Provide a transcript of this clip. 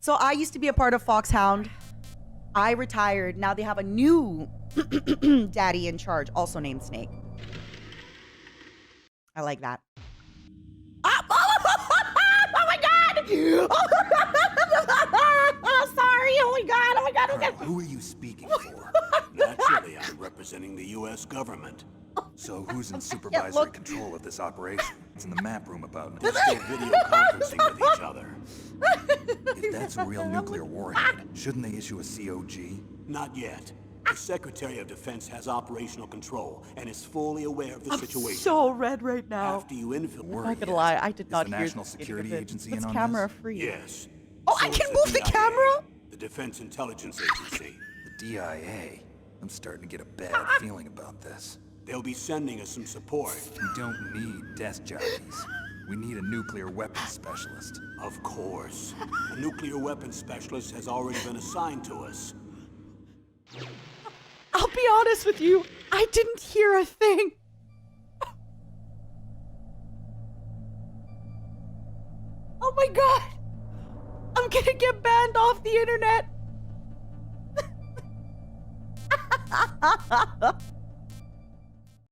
So I used to be a part of Foxhound. I retired. Now they have a new daddy in charge, also named Snake. I like that. Ah, oh my god! Oh, sorry. Oh my god. Oh my god. Oh my god. Who are you speaking for? Naturally, I'm representing the U.S. government. So who's in supervisory control of this operation? It's in the map room about They're still video conferencing with each other. If that's a real nuclear warhead, shouldn't they issue a COG? Not yet. The Secretary of Defense has operational control and is fully aware of the situation. So red right now. After you infiltrate, I'm not gonna lie, I did not the hear National Security Agency in It's on camera this? free. yes. Oh, So I is can move the DIA, camera? the Defense Intelligence Agency. The DIA? I'm starting to get a bad feeling about this. They'll be sending us some support. We don't need desk jockeys. We need a nuclear weapons specialist. Of course. A nuclear weapons specialist has already been assigned to us. I'll be honest with you, I didn't hear a thing. Oh my god! I'm gonna get banned off the internet!